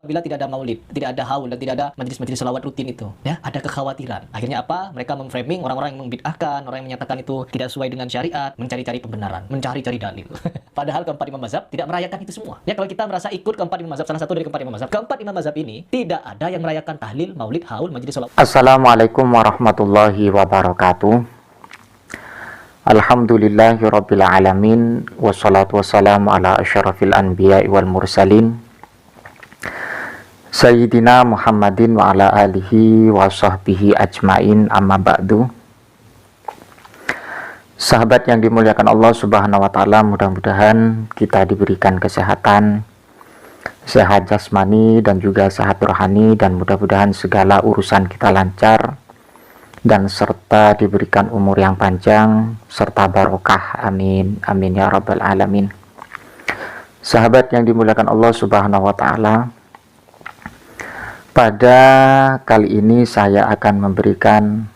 Bila tidak ada maulid, tidak ada haul, dan tidak ada majelis-majelis selawat rutin itu, ya, ada kekhawatiran. Akhirnya apa? Mereka memframing orang-orang yang membid'ahkan, orang yang menyatakan itu tidak sesuai dengan syariat, mencari-cari pembenaran, mencari-cari dalil. Padahal keempat imam mazhab tidak merayakan itu semua. Ya, kalau kita merasa ikut keempat imam mazhab, salah satu dari keempat imam mazhab ini tidak ada yang merayakan tahlil, maulid, haul, majelis selawat. Assalamualaikum warahmatullahi wabarakatuh. Alhamdulillahirabbil alamin, wassalatu wassalamu ala asyrafil anbiya'i wal mursalin Sayyidina Muhammadin wa ala alihi wa sahbihi ajmain, amma ba'du. Sahabat yang dimuliakan Allah subhanahu wa ta'ala, mudah-mudahan kita diberikan kesehatan, sehat jasmani dan juga sehat rohani, dan mudah-mudahan segala urusan kita lancar dan serta diberikan umur yang panjang serta barokah, amin amin ya rabbal alamin. Sahabat yang dimuliakan Allah subhanahu wa ta'ala, pada kali ini saya akan memberikan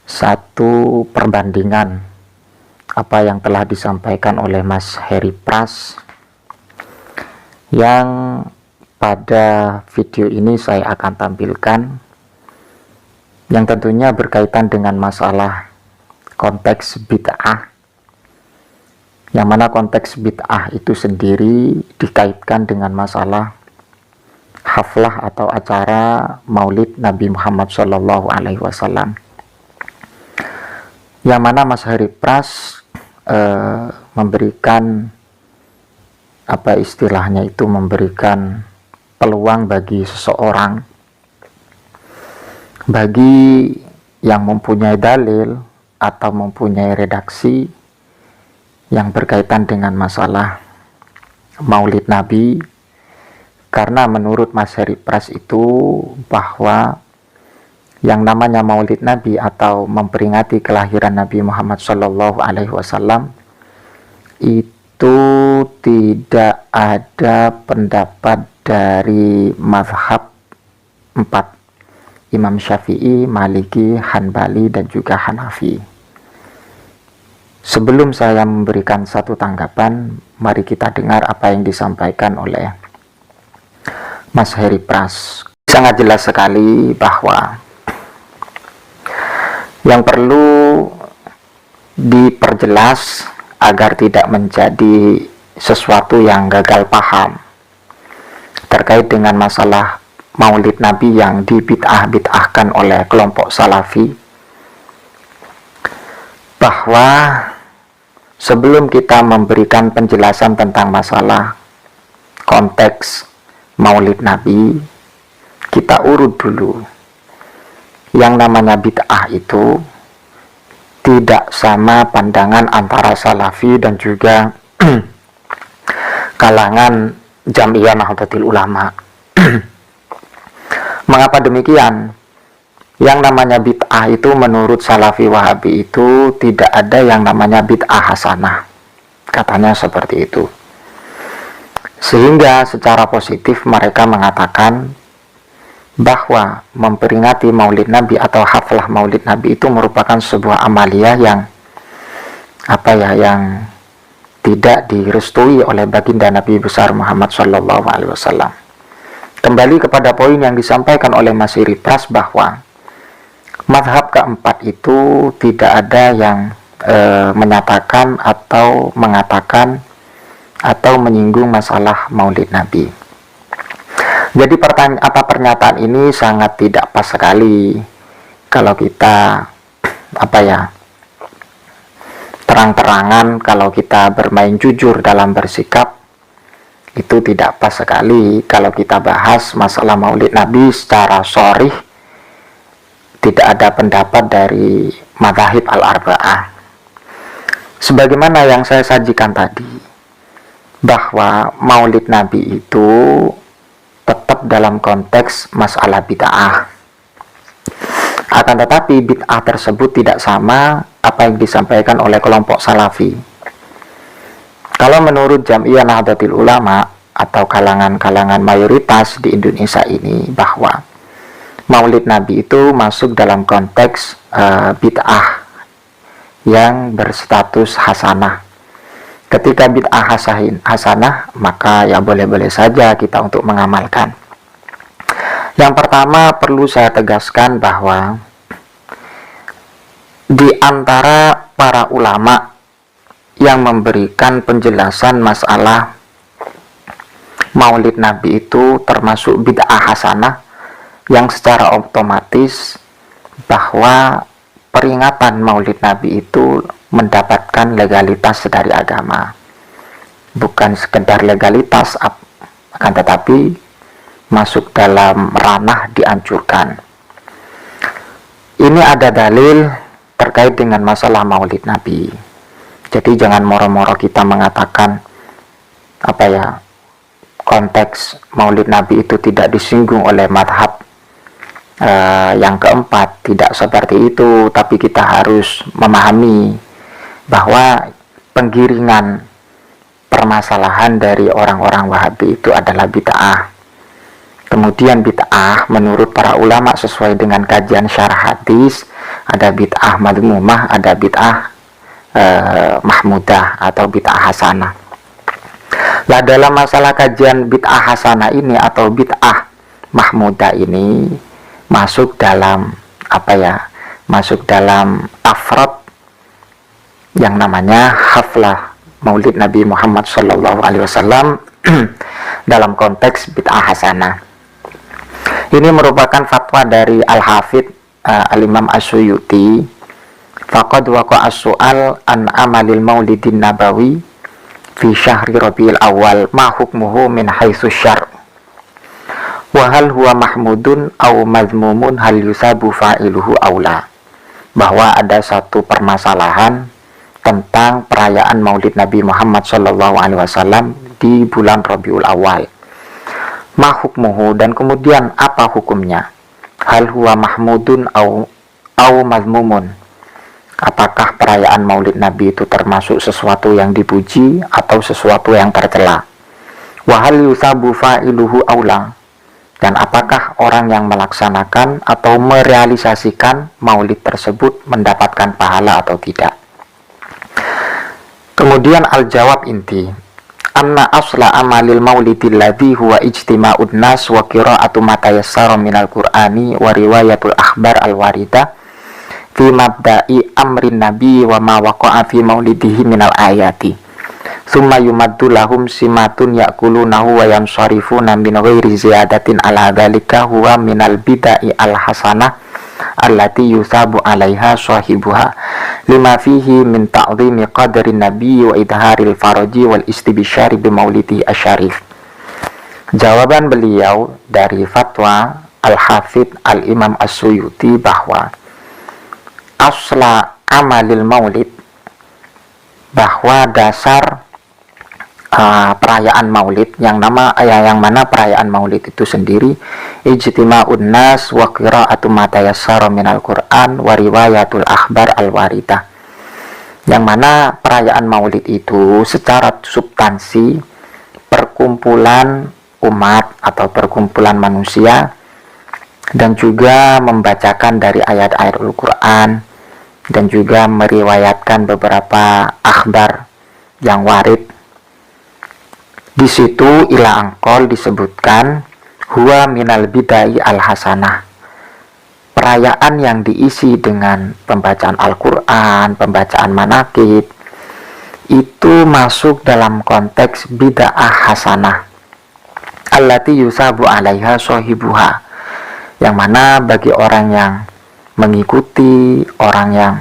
satu perbandingan apa yang telah disampaikan oleh Mas Heri Pras, yang pada video ini saya akan tampilkan, yang tentunya berkaitan dengan masalah konteks bid'ah, yang mana konteks bid'ah itu sendiri dikaitkan dengan masalah haflah atau acara maulid Nabi Muhammad SAW, yang mana Mas Heri Pras memberikan apa istilahnya itu, memberikan peluang bagi seseorang, bagi yang mempunyai dalil atau mempunyai redaksi yang berkaitan dengan masalah maulid Nabi. Karena menurut Mas Heri Pras itu, bahwa yang namanya maulid Nabi atau memperingati kelahiran Nabi Muhammad SAW itu tidak ada pendapat dari mazhab 4, Imam Syafi'i, Maliki, Hanbali, dan juga Hanafi. Sebelum saya memberikan satu tanggapan, mari kita dengar apa yang disampaikan oleh Mas Heri Pras. Sangat jelas sekali bahwa yang perlu diperjelas agar tidak menjadi sesuatu yang gagal paham terkait dengan masalah maulid Nabi yang dibid'ah-bid'ahkan oleh kelompok Salafi, bahwa sebelum kita memberikan penjelasan tentang masalah konteks maulid Nabi, kita urut dulu. Yang namanya bid'ah itu tidak sama pandangan antara Salafi dan juga kalangan Jam'iyah Nahdlatul Ulama. Mengapa demikian? Yang namanya bid'ah itu menurut Salafi Wahabi itu tidak ada yang namanya bid'ah hasanah, katanya seperti itu. Sehingga secara positif mereka mengatakan bahwa memperingati maulid Nabi atau haflah maulid Nabi itu merupakan sebuah amaliyah yang yang tidak direstui oleh baginda Nabi besar Muhammad SAW. Kembali kepada poin yang disampaikan oleh Mas Heri Pras, bahwa mazhab keempat itu tidak ada yang menyatakan atau mengatakan atau menyinggung masalah maulid Nabi. Jadi pernyataan ini sangat tidak pas sekali kalau kita terang-terangan, kalau kita bermain jujur dalam bersikap, itu tidak pas sekali kalau kita bahas masalah maulid Nabi secara sharih. Tidak ada pendapat dari madzhab al-arba'ah, sebagaimana yang saya sajikan tadi, bahwa maulid Nabi itu tetap dalam konteks masalah bid'ah. Akan tetapi bid'ah tersebut tidak sama apa yang disampaikan oleh kelompok Salafi. Kalau menurut Jam'iyah Nahdlatul Ulama atau kalangan-kalangan mayoritas di Indonesia ini, bahwa maulid Nabi itu masuk dalam konteks bid'ah yang berstatus hasanah. Ketika bid'ah hasanah, maka ya boleh-boleh saja kita untuk mengamalkan. Yang pertama perlu saya tegaskan bahwa di antara para ulama yang memberikan penjelasan masalah Maulid Nabi itu termasuk bid'ah hasanah, yang secara otomatis bahwa peringatan Maulid Nabi itu mendapatkan legalitas dari agama. Bukan sekedar legalitas, akan tetapi masuk dalam ranah dianjurkan. Ini ada dalil terkait dengan masalah Maulid Nabi. Jadi jangan moro-moro kita mengatakan konteks Maulid Nabi itu tidak disinggung oleh madhab yang keempat. Tidak seperti itu, tapi kita harus memahami bahwa penggiringan permasalahan dari orang-orang Wahabi itu adalah bid'ah. Kemudian bid'ah menurut para ulama sesuai dengan kajian syarah hadis, ada bid'ah madmumah, ada bid'ah mahmudah atau bid'ah hasanah. Nah, dalam masalah kajian bid'ah hasanah ini atau bid'ah mahmudah ini masuk dalam masuk dalam afrod yang namanya haflah Maulid Nabi Muhammad SAW dalam konteks bid'ah hasanah. Ini merupakan fatwa dari Al-Hafidh Al-Imam As-Suyuti. Faqad waqa'a as-su'al an amalil maulidin nabawi fi syahri Rabiul Awal ma hukmuhu min haitsu syar' wa hal huwa mahmudun aw madhmumun hal yusabu fa'iluhu aula. Bahwa ada satu permasalahan tentang perayaan Maulid Nabi Muhammad SAW di bulan Rabiul Awal. Ma hukmuhu, dan kemudian apa hukumnya? Hal huwa mahmudun au mazmumun. Apakah perayaan Maulid Nabi itu termasuk sesuatu yang dipuji atau sesuatu yang tercela? Wa hal yusabu fa'iluhu aula. Dan apakah orang yang melaksanakan atau merealisasikan maulid tersebut mendapatkan pahala atau tidak? Kemudian al-jawab inti, anna asla amalil maulidil ladhi huwa ijtima'ud nas wa qira'atu ma tayassara minal qur'ani wa riwayatul akhbar al-warida fi mabda'i amrin nabi wa ma waqa'a fi maulidihi minal ayati summa yumaddu lahum simatun ya'kulunahu wa yansarifuna min ghairi ziyadatin ala dhalika huwa minal bida'i al-hasanah allati yusabu alaiha sahibuha lima fihi min ta'zimi qadri nabi wa idharil faraji wal istibsyari bi maulidi asyarif. Jawaban beliau dari fatwa Al-Hafidh Al-Imam As-Suyuti bahwa asla amalil maulid, bahwa dasar perayaan maulid yang mana perayaan maulid itu sendiri ijtima'un nas wa qira'atu ma tayassara minal Qur'an wa riwayatul akhbar al-waridah, yang mana perayaan maulid itu secara substansi perkumpulan umat atau perkumpulan manusia dan juga membacakan dari ayat-ayat Al-Quran dan juga meriwayatkan beberapa akhbar yang warid. Di situ ila angkol disebutkan huwa minal bidai al-hasanah, perayaan yang diisi dengan pembacaan Al-Quran, pembacaan manaqib, itu masuk dalam konteks bid'ah hasanah allati yusabu alaiha sahibuha, yang mana bagi orang yang mengikuti, orang yang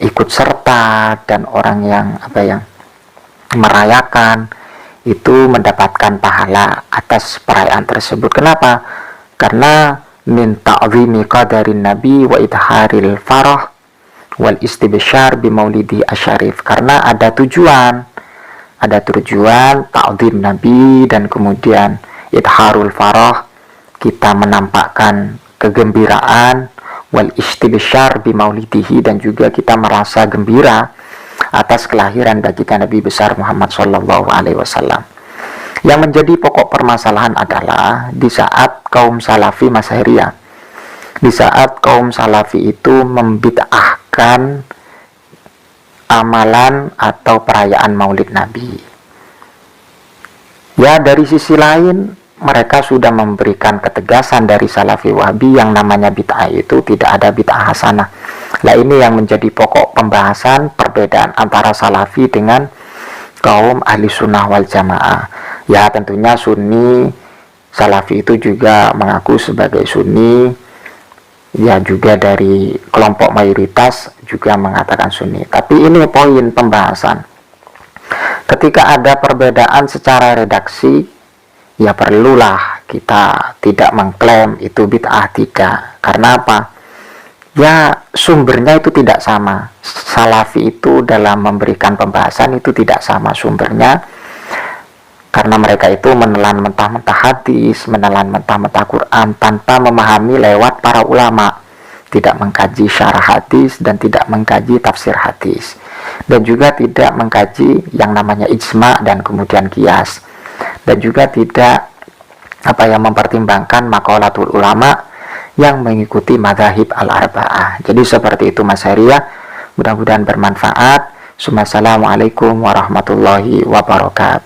ikut serta, dan orang yang merayakan itu mendapatkan pahala atas perayaan tersebut. Kenapa? Karena min ta'zimi qadarin nabi wa idharil farah wal istibsyar bi maulidi asyarif, karena ada tujuan ta'zim nabi dan kemudian idharul farah, kita menampakkan kegembiraan, wal istibsyar bi maulidihi, dan juga kita merasa gembira atas kelahiran baginda Nabi besar Muhammad SAW. Yang menjadi pokok permasalahan adalah di saat kaum salafi Masyhuriyah, di saat kaum salafi itu membid'ahkan amalan atau perayaan Maulid Nabi. Ya, dari sisi lain mereka sudah memberikan ketegasan dari Salafi Wahabi yang namanya bid'ah itu tidak ada bid'ah hasanah. Nah, ini yang menjadi pokok pembahasan perbedaan antara Salafi dengan kaum ahli sunnah wal jamaah. Ya, tentunya Sunni, Salafi itu juga mengaku sebagai Sunni, ya juga dari kelompok mayoritas juga mengatakan Sunni. Tapi ini poin pembahasan. Ketika ada perbedaan secara redaksi, ya perlulah kita tidak mengklaim itu bid'ah, tidak. Karena apa? Ya sumbernya itu tidak sama. Salafi itu dalam memberikan pembahasan itu tidak sama sumbernya, karena mereka itu menelan mentah-mentah hadis, menelan mentah-mentah Quran tanpa memahami lewat para ulama, tidak mengkaji syarah hadis dan tidak mengkaji tafsir hadis, dan juga tidak mengkaji yang namanya ijma dan kemudian qiyas, dan juga tidak mempertimbangkan maqalatul ulama yang mengikuti madzhab al-arba'ah. Jadi seperti itu Mas Heri ya. Mudah-mudahan bermanfaat. Assalamualaikum warahmatullahi wabarakatuh.